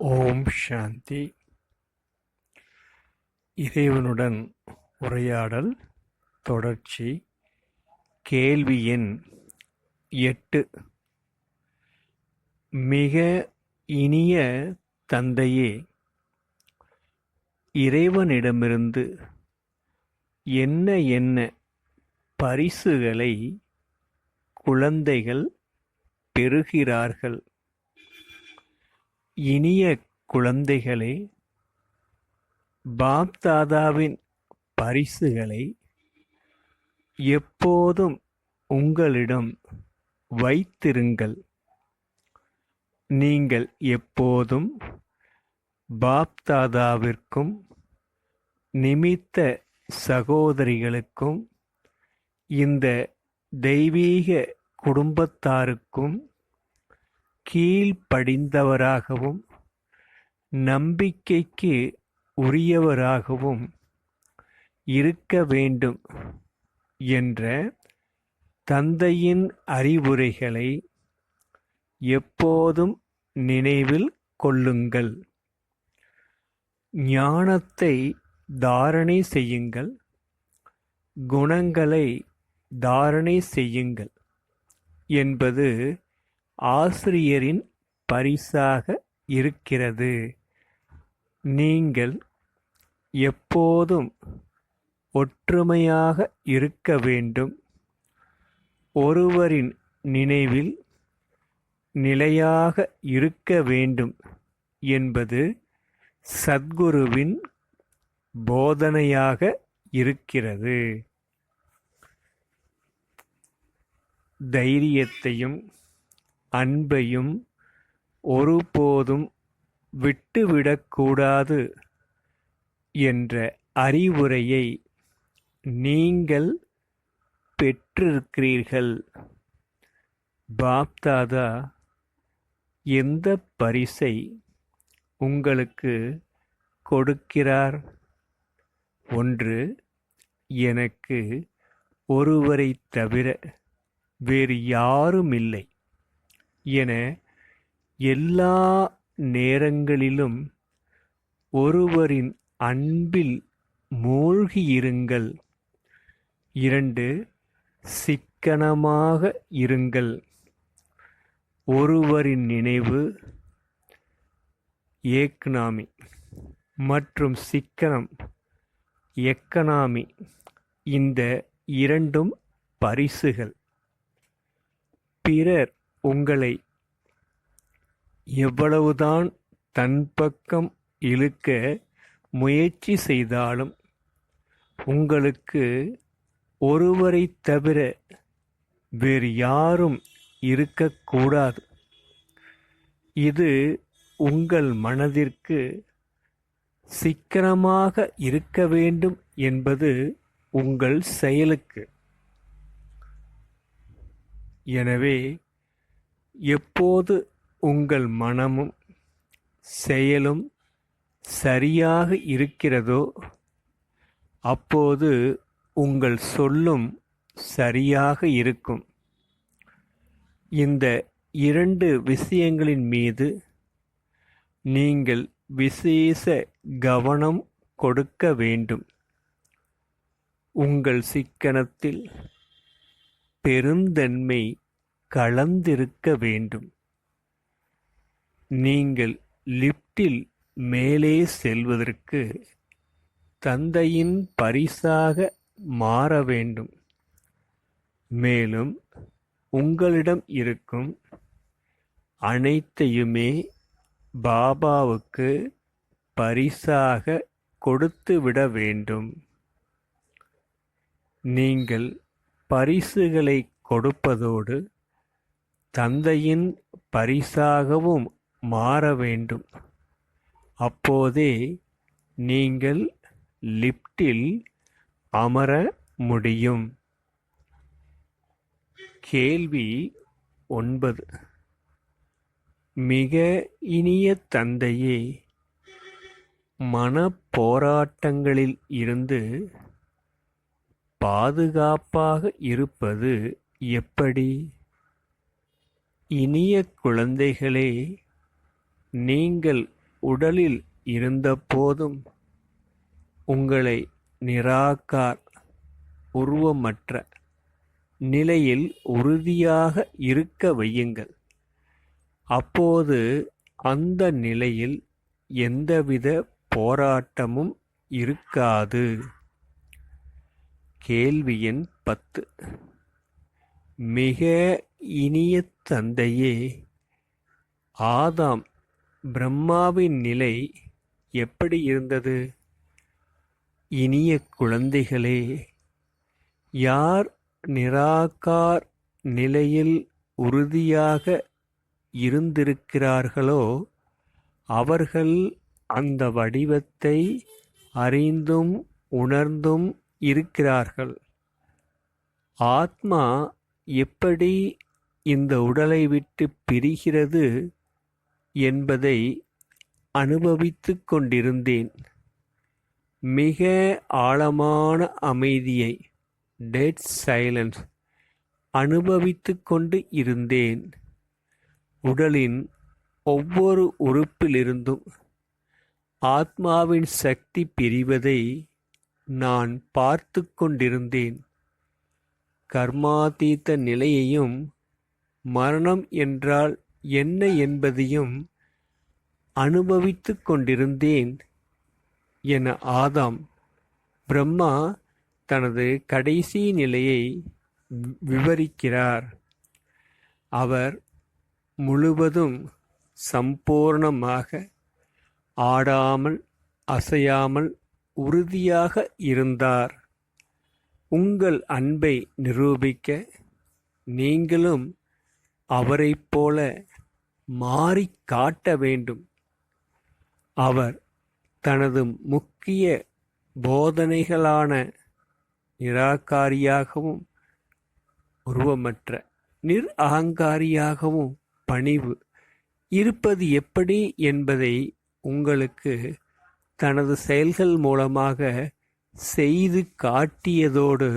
ஓம் சாந்தி. இறைவனுடன் உரையாடல் தொடர்ச்சி. கேள்வி எண் 8. மிக இனிய தந்தையே, இறைவனிடமிருந்து என்ன என்ன பரிசுகளை குழந்தைகள் பெறுகிறார்கள்? இனிய குழந்தைகளே, பாப்தாதாவின் பரிசுகளை எப்போதும் உங்களிடம் வைத்திருங்கள். நீங்கள் எப்போதும் பாப்தாதாவிற்கும் நிமித்த சகோதரிகளுக்கும் இந்த தெய்வீக குடும்பத்தாருக்கும் கீழ்ப்படிந்தவராகவும் நம்பிக்கைக்கு உரியவராகவும் இருக்க வேண்டும் என்ற தந்தையின் அறிவுரைகளை எப்போதும் நினைவில் கொள்ளுங்கள். ஞானத்தை தாரணை செய்யுங்கள், குணங்களை தாரணை செய்யுங்கள் என்பது ஆசிரியரின் பரிசாக இருக்கிறது. நீங்கள் எப்போதும் ஒற்றுமையாக இருக்க வேண்டும், ஒருவரின் நினைவில் நிலையாக இருக்க வேண்டும் என்பது சத்குருவின் போதனையாக இருக்கிறது. தைரியத்தையும் அன்பையும் ஒருபோதும் விட்டுவிடக்கூடாது என்ற அறிவுரையை நீங்கள் பெற்றிருக்கிறீர்கள். பாப்தாதா எந்த பரிசை உங்களுக்கு கொடுக்கிறார்? ஒன்று, எனக்கு ஒருவரைத் தவிர வேறு யாருமில்லை என எல்லா நேரங்களிலும் ஒருவரின் அன்பில் மூழ்கியிருங்கள். 2, சிக்கனமாக இருங்கள். ஒருவரின் நினைவு ஏக்னாமி மற்றும் சிக்கனம் எக்கனாமி, இந்த இரண்டும் பரிசுகள். பிறர் உங்களை எவ்வளவுதான் தன் பக்கம் இழுக்க முயற்சி செய்தாலும் உங்களுக்கு ஒருவரைத் தவிர வேறு யாரும் இருக்கக்கூடாது. இது உங்கள் மனதிற்கு சிக்கனமாக இருக்க வேண்டும் என்பது உங்கள் செயலுக்கு. எனவே எப்போது உங்கள் மனமும் செயலும் சரியாக இருக்கிறதோ அப்போது உங்கள் சொல்லும் சரியாக இருக்கும். இந்த 2 விஷயங்களின் மீது நீங்கள் விசேஷ கவனம் கொடுக்க வேண்டும். உங்கள் சிக்கனத்தில் பெருந்தன்மை கலந்திருக்க வேண்டும். நீங்கள் லிப்டில் மேலே செல்வதற்கு தந்தையின் பரிசாக மாற வேண்டும். மேலும் உங்களிடம் இருக்கும் அனைத்தையுமே பாபாவுக்கு பரிசாக கொடுத்துவிட வேண்டும். நீங்கள் பரிசுகளை கொடுப்பதோடு தந்தையின் பரிசாகவும் மாற வேண்டும். அப்போதே நீங்கள் லிப்டில் அமர முடியும். கேள்வி 9. மிக இனிய தந்தையே, மனப்போராட்டங்களில் இருந்து பாதுகாப்பாக இருப்பது எப்படி? இனிய குழந்தைகளே, நீங்கள் உடலில் இருந்தபோதும் உங்களை நிராகார் உருவமற்ற நிலையில் உறுதியாக இருக்க வையுங்கள். அப்போது அந்த நிலையில் எந்தவித போராட்டமும் இருக்காது. கேள்வி எண் 10. மிக இனிய தந்தையே, ஆதாம் பிரம்மாவின் நிலை எப்படி இருந்தது? இனிய குழந்தைகளே, யார் நிராகார் நிலையில் உறுதியாக இருந்திருக்கிறார்களோ அவர்கள் அந்த வடிவத்தை அறிந்தும் உணர்ந்தும் இருக்கிறார்கள். ஆத்மா எப்படி இந்த உடலை விட்டு பிரிகிறது என்பதை அனுபவித்துக் கொண்டிருந்தேன். மிக ஆழமான அமைதியை, டெட் சைலன்ஸ், அனுபவித்துக் கொண்டு இருந்தேன். உடலின் ஒவ்வொரு உறுப்பிலிருந்தும் ஆத்மாவின் சக்தி பிரிவதை நான் பார்த்து கொண்டிருந்தேன். கர்மாதீத நிலையையும் மரணம் என்றால் என்ன என்பதையும் அனுபவித்துக் கொண்டிருந்தேன் என ஆதாம் பிரம்மா தனது கடைசி நிலையை விவரிக்கிறார். அவர் முழுவதும் சம்பூர்ணமாக ஆடாமல் அசையாமல் உறுதியாக இருந்தார். உங்கள் அன்பை நிரூபிக்க நீங்களும் அவரைப் போல மாறிக் காட்ட வேண்டும். அவர் தனது முக்கிய போதனைகளான நிராகாரியாகவும் உருவமற்ற அகங்காரியாகவும் பணிவு இருப்பது எப்படி என்பதை உங்களுக்கு தனது செயல்கள் மூலமாக செய்து காட்டியதோடு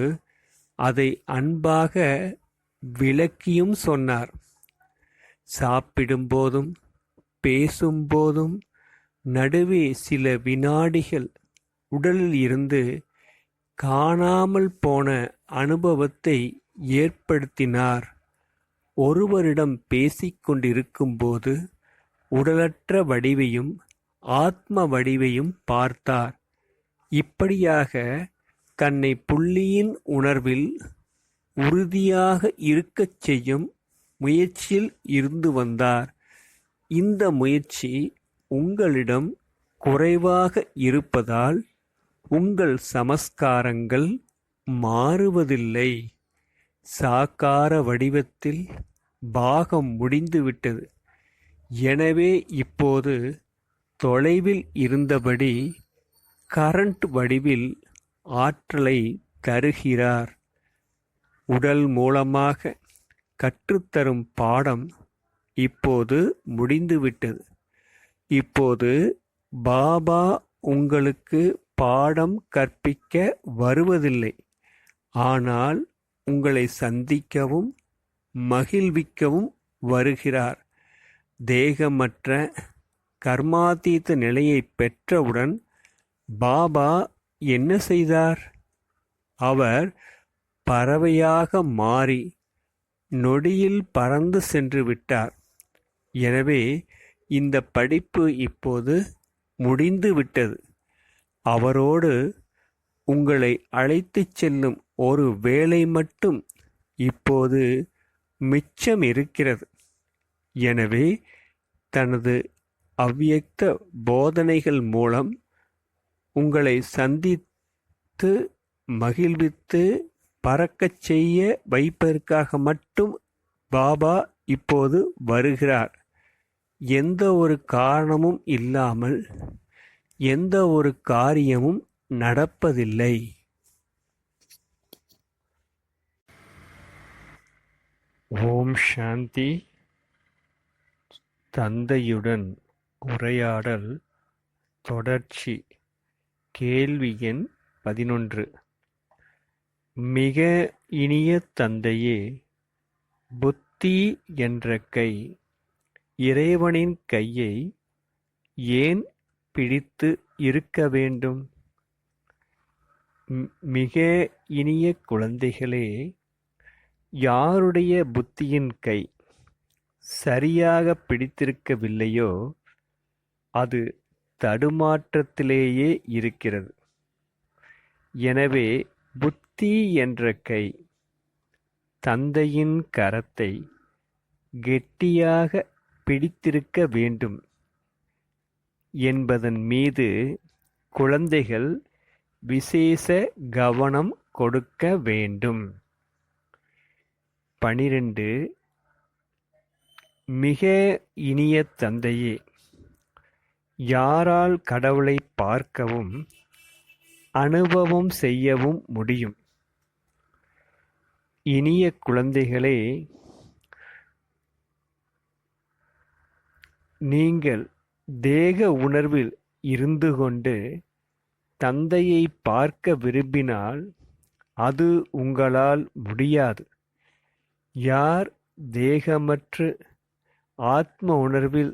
அதை அன்பாக விளக்கியும் சொன்னார். சாப்பிடும்போதும் பேசும்போதும் நடுவே சில வினாடிகள் உடலில் இருந்து காணாமல் போன அனுபவத்தை ஏற்படுத்தினார். ஒருவரிடம் பேசிக்கொண்டிருக்கும்போது உடலற்ற வடிவையும் ஆத்ம வடிவையும் பார்த்தார். இப்படியாக தன்னை புள்ளியின் உணர்வில் உறுதியாக இருக்கச் செய்யும் முயற்சியில் இருந்து வந்தார். இந்த முயற்சி உங்களிடம் குறைவாக இருப்பதால் உங்கள் சமஸ்காரங்கள் மாறுவதில்லை. சாக்கார வடிவத்தில் பாகம் முடிந்துவிட்டது. எனவே இப்போது தொலைவில் இருந்தபடி கரண்ட் வடிவில் ஆற்றலை தருகிறார். உடல் மூலமாக கற்றுத்தரும் பாடம் இப்போது முடிந்துவிட்டது. இப்போது பாபா உங்களுக்கு பாடம் கற்பிக்க வருவதில்லை, ஆனால் உங்களை சந்திக்கவும் மகிழ்விக்கவும் வருகிறார். தேகமற்ற கர்மாதீத நிலையை பெற்றவுடன் பாபா என்ன செய்தார்? அவர் பறவையாக மாறி நொடியில் பறந்து சென்று விட்டார். எனவே இந்த படிப்பு இப்போது முடிந்து விட்டது. அவரோடு உங்களை அழைத்துச் செல்லும் ஒரு வேலை மட்டும் இப்போது மிச்சம் இருக்கிறது. எனவே தனது அவ்வியக்த போதனைகள் மூலம் உங்களை சந்தித்து மகிழ்வித்து பறக்கச் செய்ய வைப்பதற்காக மட்டும் பாபா இப்போது வருகிறார். எந்த ஒரு காரணமும் இல்லாமல் எந்த ஒரு காரியமும் நடப்பதில்லை. ஓம் சாந்தி. தந்தையுடன் உரையாடல் தொடர்ச்சி. கேள்வி எண் 11. மிக இனிய தந்தையே, புத்தி என்ற கை இறைவனின் கையை ஏன் பிடித்து இருக்க வேண்டும்? மிக இனிய குழந்தைகளே, யாருடைய புத்தியின் கை சரியாக பிடித்திருக்கவில்லையோ அது தடுமாற்றத்திலேயே இருக்கிறது. எனவே புத்தி என்ற கை தந்தையின் கரத்தை கெட்டியாக பிடித்திருக்க வேண்டும் என்பதன் மீது குழந்தைகள் விசேஷ கவனம் கொடுக்க வேண்டும். 12. மிக இனிய தந்தையே, யாரால் கடவுளை பார்க்கவும் அனுபவம் செய்யவும் முடியும்? இனிய குழந்தைகளே, நீங்கள் தேக உணர்வில் இருந்து கொண்டு தந்தையை பார்க்க விரும்பினால் அது உங்களால் முடியாது. யார் தேகமற்று ஆத்ம உணர்வில்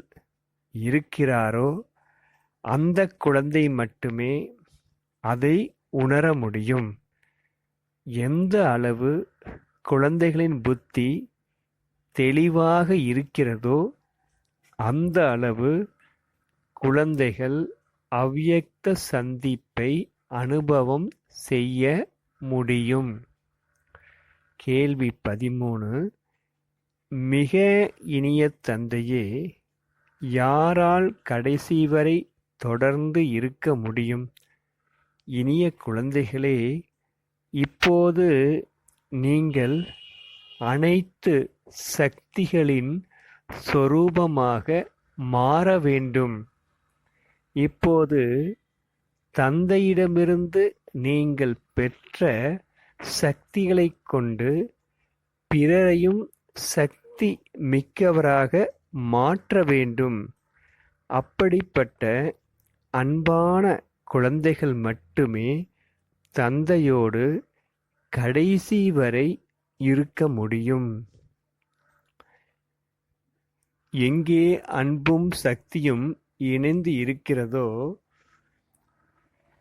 இருக்கிறாரோ அந்த குழந்தை மட்டுமே அதை உணர முடியும். எந்த அளவு குழந்தைகளின் புத்தி தெளிவாக இருக்கிறதோ அந்த அளவு குழந்தைகள் அவ்யக்த சந்திப்பை அனுபவம் செய்ய முடியும். கேள்வி 13. மிக இனிய தந்தையே, யாரால் கடைசி வரை தொடர்ந்து இருக்க முடியும்? இனிய குழந்தைகளே, இப்போது நீங்கள் அனைத்து சக்திகளின் சொரூபமாக மாற வேண்டும். இப்போது தந்தையிடமிருந்து நீங்கள் பெற்ற சக்திகளைக் கொண்டு பிறரையும் சக்தி மிக்கவராக மாற்ற வேண்டும். அப்படிப்பட்ட அன்பான குழந்தைகள் மட்டுமே தந்தையோடு கடைசி வரை இருக்க முடியும். எங்கே அன்பும் சக்தியும் இணைந்து இருக்கிறதோ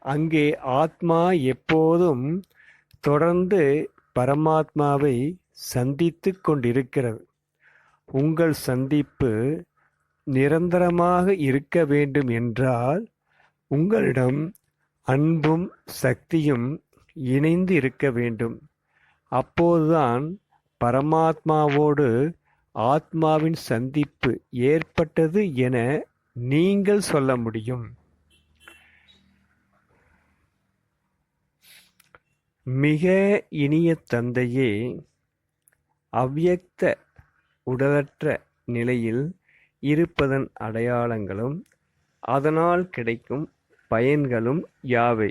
அங்கே ஆத்மா எப்போதும் தொடர்ந்து பரமாத்மாவை சந்தித்துக் கொண்டிருக்கிறது. உங்கள் சந்திப்பு நிரந்தரமாக இருக்க வேண்டும் என்றால் உங்களிடம் அன்பும் சக்தியும் இணைந்து இருக்க வேண்டும். அப்போதுதான் பரமாத்மாவோடு ஆத்மாவின் சந்திப்பு ஏற்பட்டது என நீங்கள் சொல்ல முடியும். மிக இனிய தந்தையே, அவ்யக்த உடலற்ற நிலையில் இருப்பதன் அடையாளங்களும் அதனால் கிடைக்கும் பயன்களும் யாவை?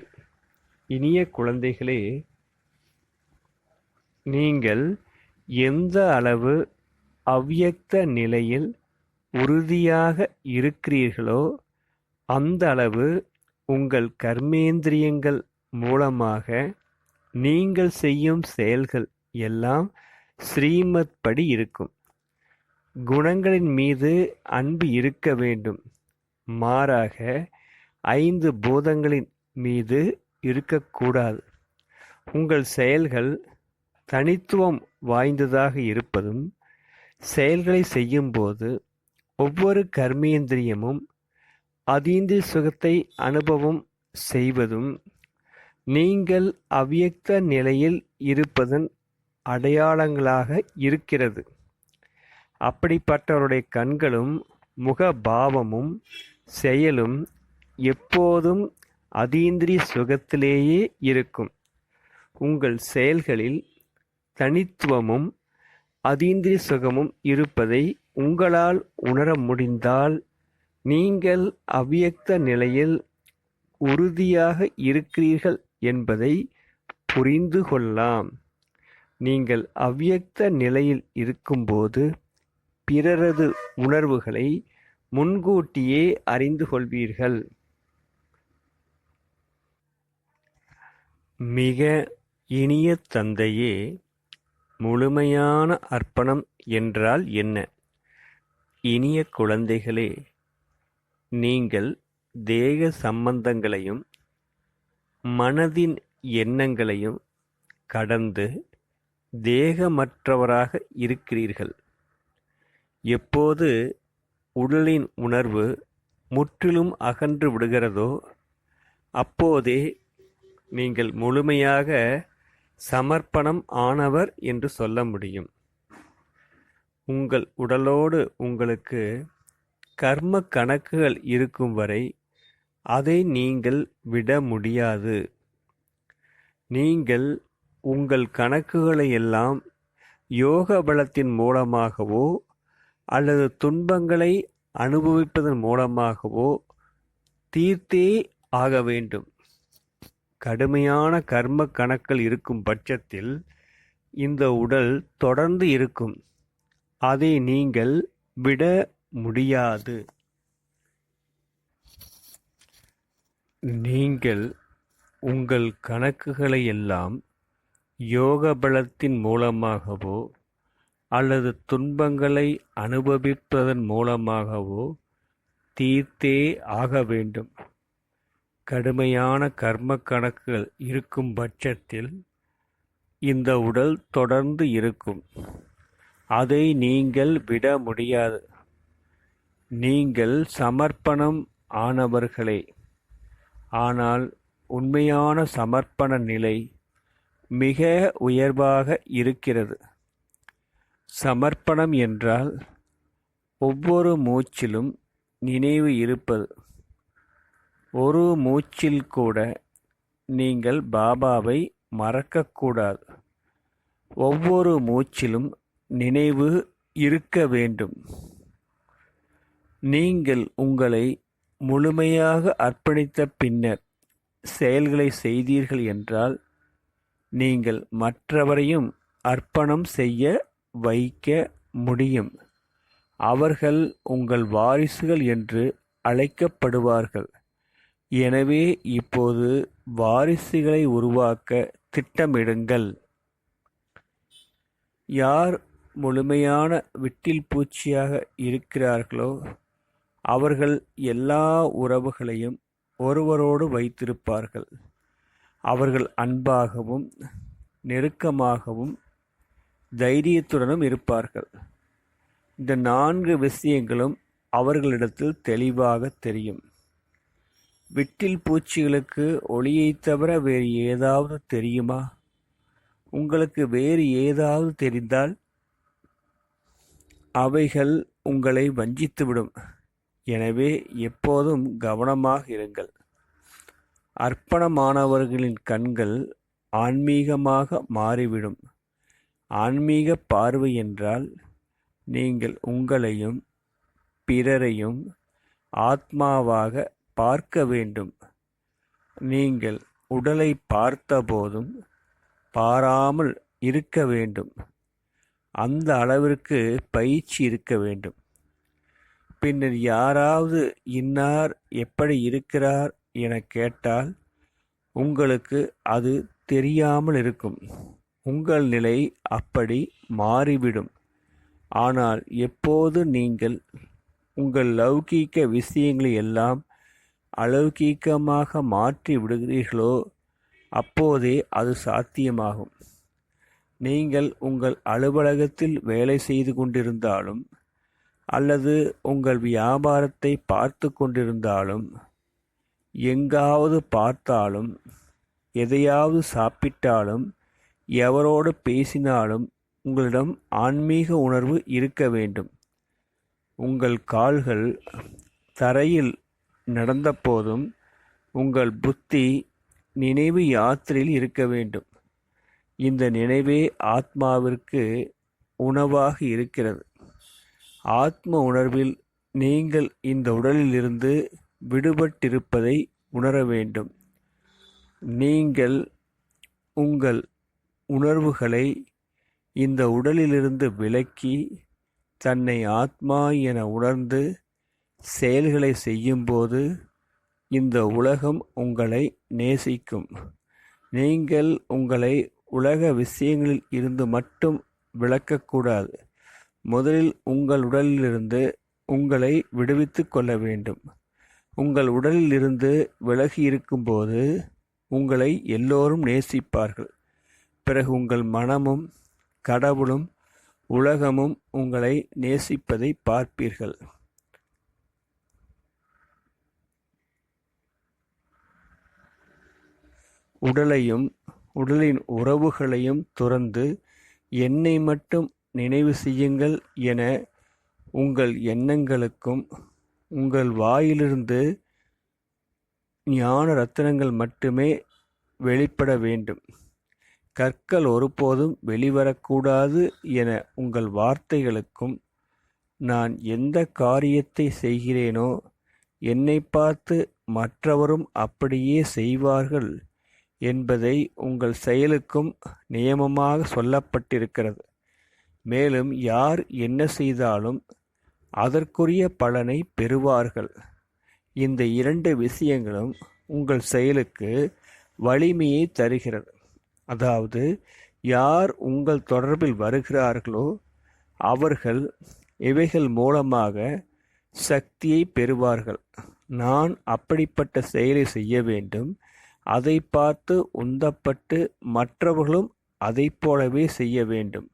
இனிய குழந்தைகளே, நீங்கள் எந்த அளவு அவ்யக்த நிலையில் உறுதியாக இருக்கிறீர்களோ அந்த அளவு உங்கள் கர்மேந்திரியங்கள் மூலமாக நீங்கள் செய்யும் செயல்கள் எல்லாம் ஸ்ரீமத் படி இருக்கும். குணங்களின் மீது அன்பு இருக்க வேண்டும். மாறாக 5 பூதங்களின் மீது இருக்கக்கூடாது. உங்கள் செயல்கள் தனித்துவம் வாய்ந்ததாக இருப்பதும் செயல்களை செய்யும்போது ஒவ்வொரு கர்மேந்திரியமும் அதீந்திரிய சுகத்தை அனுபவம் செய்வதும் நீங்கள் அவ்யக்த நிலையில் இருப்பதன் அடையாளங்களாக இருக்கிறது. அப்படிப்பட்டவருடைய கண்களும் முகபாவமும் செயலும் எப்போதும் அதீந்திரிய சுகத்திலேயே இருக்கும். உங்கள் செயல்களில் தனித்துவமும் அதீந்திரிய சுகமும் இருப்பதை உங்களால் உணர முடிந்தால் நீங்கள் அவ்யக்த நிலையில் உறுதியாக இருக்கிறீர்கள் என்பதை புரிந்து கொள்ளலாம். நீங்கள் அவ்யக்த நிலையில் இருக்கும்போது பிறரது உணர்வுகளை முன்கூட்டியே அறிந்து கொள்வீர்கள். மிக இனிய தந்தையே, முழுமையான அர்ப்பணம் என்றால் என்ன? இனிய குழந்தைகளே, நீங்கள் தேக சம்பந்தங்களையும் மனதின் எண்ணங்களையும் கடந்து தேகமற்றவராக இருக்கிறீர்கள். எப்போது உடலின் உணர்வு முற்றிலும் அகன்று விடுகிறதோ அப்போதே நீங்கள் முழுமையாக சமர்ப்பணம் ஆனவர் என்று சொல்ல முடியும். உங்கள் உடலோடு உங்களுக்கு கர்ம கணக்குகள் இருக்கும் வரை அதை நீங்கள் விட முடியாது. நீங்கள் உங்கள் கணக்குகளை எல்லாம் யோக பலத்தின் மூலமாகவோ அல்லது துன்பங்களை அனுபவிப்பதன் மூலமாகவோ தீர்த்தே ஆக வேண்டும். கடுமையான கர்ம கணக்கள் இருக்கும் பட்சத்தில் இந்த உடல் தொடர்ந்து இருக்கும். அதை நீங்கள் விட முடியாது. நீங்கள் உங்கள் கணக்குகளை எல்லாம் யோக பலத்தின் மூலமாகவோ அல்லது துன்பங்களை அனுபவிப்பதன் மூலமாகவோ தீர்த்தே ஆக வேண்டும். கடுமையான கர்ம கணக்குகள் இருக்கும் பட்சத்தில் இந்த உடல் தொடர்ந்து இருக்கும். அதை நீங்கள் விட முடியாது. நீங்கள் சமர்ப்பணம் ஆனவர்களே. ஆனால் உண்மையான சமர்ப்பண நிலை மிக உயர்வாக இருக்கிறது. சமர்ப்பணம் என்றால் ஒவ்வொரு மூச்சிலும் நினைவு இருப்பது. ஒரு மூச்சில் கூட நீங்கள் பாபாவை மறக்கக்கூடாது. ஒவ்வொரு மூச்சிலும் நினைவு இருக்க வேண்டும். நீங்கள் உங்களை முழுமையாக அர்ப்பணித்த பின்னர் செயல்களை செய்தீர்கள் என்றால் நீங்கள் மற்றவரையும் அர்ப்பணம் செய்ய வைக்க முடியும். அவர்கள் உங்கள் வாரிசுகள் என்று அழைக்கப்படுவார்கள். எனவே இப்போது வாரிசுகளை உருவாக்க திட்டமிடுங்கள். யார் முழுமையான விட்டில் பூச்சியாக இருக்கிறார்களோ அவர்கள் எல்லா உறவுகளையும் ஒருவரோடு வைத்திருப்பார்கள். அவர்கள் அன்பாகவும் நெருக்கமாகவும் தைரியத்துடனும் இருப்பார்கள். இந்த 4 விஷயங்களும் அவர்களிடத்தில் தெளிவாக தெரியும். விட்டில் பூச்சிகளுக்கு ஒளியைத் தவிர வேறு ஏதாவது தெரியுமா? உங்களுக்கு வேறு ஏதாவது தெரிந்தால் அவைகள் உங்களை வஞ்சித்துவிடும். எனவே எப்போதும் கவனமாக இருங்கள். அர்ப்பணமானவர்களின் கண்கள் ஆன்மீகமாக மாறிவிடும். ஆன்மீக பார்வை என்றால் நீங்கள் உங்களையும் பிறரையும் ஆத்மாவாக பார்க்க வேண்டும். நீங்கள் உடலை பார்த்தபோதும் பாராமல் இருக்க வேண்டும். அந்த அளவிற்கு பயிற்சி இருக்க வேண்டும். பின்னர் யாராவது இன்னார் எப்படி இருக்கிறார் என கேட்டால் உங்களுக்கு அது தெரியாமல் இருக்கும். உங்கள் நிலை அப்படி மாறிவிடும். ஆனால் எப்போது நீங்கள் உங்கள் லௌகீக விஷயங்களை எல்லாம் அலௌகீகமாக மாற்றி விடுகிறீர்களோ அப்போதே அது சாத்தியமாகும். நீங்கள் உங்கள் அலுவலகத்தில் வேலை செய்து கொண்டிருந்தாலும் அல்லது உங்கள் வியாபாரத்தை பார்த்து கொண்டிருந்தாலும் எங்காவது பார்த்தாலும் எதையாவது சாப்பிட்டாலும் எவரோடு பேசினாலும் உங்களிடம் ஆன்மீக உணர்வு இருக்க வேண்டும். உங்கள் கால்கள் தரையில் நடந்தபோதும் உங்கள் புத்தி நினைவு யாத்திரையில் இருக்க வேண்டும். இந்த நினைவே ஆத்மாவிற்கு உணவாக இருக்கிறது. ஆத்ம உணர்வில் நீங்கள் இந்த உடலிலிருந்து விடுபட்டிருப்பதை உணர வேண்டும். நீங்கள் உங்கள் உணர்வுகளை இந்த உடலிலிருந்து விலக்கி தன்னை ஆத்மா என உணர்ந்து செயல்களை செய்யும்போது இந்த உலகம் உங்களை நேசிக்கும். நீங்கள் உங்களை உலக விஷயங்களில் இருந்து மட்டும் விலக்கக்கூடாது. முதலில் உங்கள் உடலிலிருந்து உங்களை விடுவித்து கொள்ள வேண்டும். உங்கள் உடலில் இருந்து விலகி இருக்கும்போது உங்களை எல்லோரும் நேசிப்பார்கள். பிறகு உங்கள் மனமும் கடவுளும் உலகமும் உங்களை நேசிப்பதை பார்ப்பீர்கள். உடலையும் உடலின் உறவுகளையும் துறந்து என்னை மட்டும் நினைவு செய்யுங்கள் என உங்கள் எண்ணங்களுக்கும் உங்கள் வாயிலிருந்து ஞான ரத்தினங்கள் மட்டுமே வெளிப்பட வேண்டும். கற்கள் ஒருபோதும் வெளிவரக்கூடாது என உங்கள் வார்த்தைகளுக்கும் நான் எந்த காரியத்தை செய்கிறேனோ என்னை பார்த்து மற்றவரும் அப்படியே செய்வார்கள் என்பதை உங்கள் செயலுக்கும் நியமமாக சொல்லப்பட்டிருக்கிறது. மேலும் யார் என்ன செய்தாலும் அதற்குரிய பலனை பெறுவார்கள். இந்த 2 விஷயங்களும் உங்கள் செயலுக்கு வலிமையை தருகிறது. அதாவது யார் உங்கள் தொடர்பில் வருகிறார்களோ அவர்கள் இவைகள் மூலமாக சக்தியை பெறுவார்கள். நான் அப்படிப்பட்ட செயலை செய்ய வேண்டும், அதை பார்த்து உந்தப்பட்டு மற்றவர்களும் அதைப் போலவே செய்ய வேண்டும்.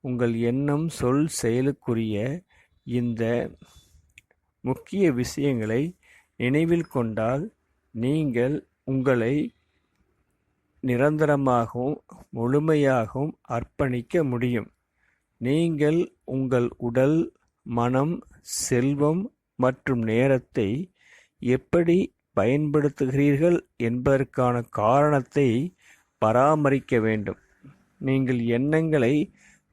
உங்கள் எண்ணம் சொல் செயலுக்குரிய இந்த முக்கிய விஷயங்களை நினைவில் கொண்டால் நீங்கள் உங்களை நிரந்தரமாகவும் முழுமையாகவும் அர்ப்பணிக்க முடியும். நீங்கள் உங்கள் உடல், மனம், செல்வம் மற்றும் நேரத்தை எப்படி பயன்படுத்துகிறீர்கள் என்பதற்கான காரணத்தை பராமரிக்க வேண்டும். நீங்கள் எண்ணங்களை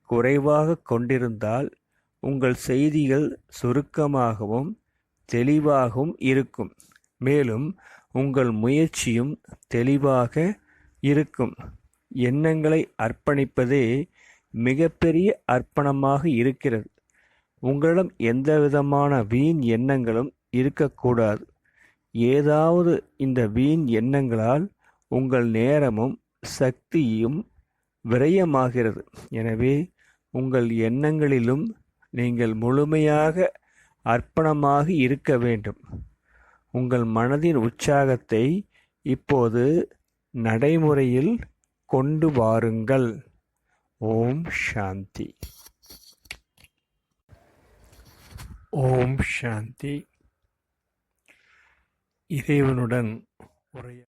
குறைவாக கொண்டிருந்தால் உங்கள் செய்திகள் சுருக்கமாகவும் தெளிவாகவும் இருக்கும். மேலும் உங்கள் முயற்சியும் தெளிவாக இருக்கும். எண்ணங்களை அர்ப்பணிப்பதே மிகப்பெரிய அர்ப்பணமாக இருக்கிறது. உங்களிடம் எந்தவிதமான வீண் எண்ணங்களும் இருக்கக்கூடாது. ஏதாவது இந்த வீண் எண்ணங்களால் உங்கள் நேரமும் சக்தியும் விரயமாகிறது. எனவே உங்கள் எண்ணங்களிலும் நீங்கள் முழுமையாக அர்ப்பணமாக இருக்க வேண்டும். உங்கள் மனதின் உற்சாகத்தை இப்போது நடைமுறையில் கொண்டு வாருங்கள். ஓம் சாந்தி. ஓம் சாந்தி. இறைவனுடன் உரையாட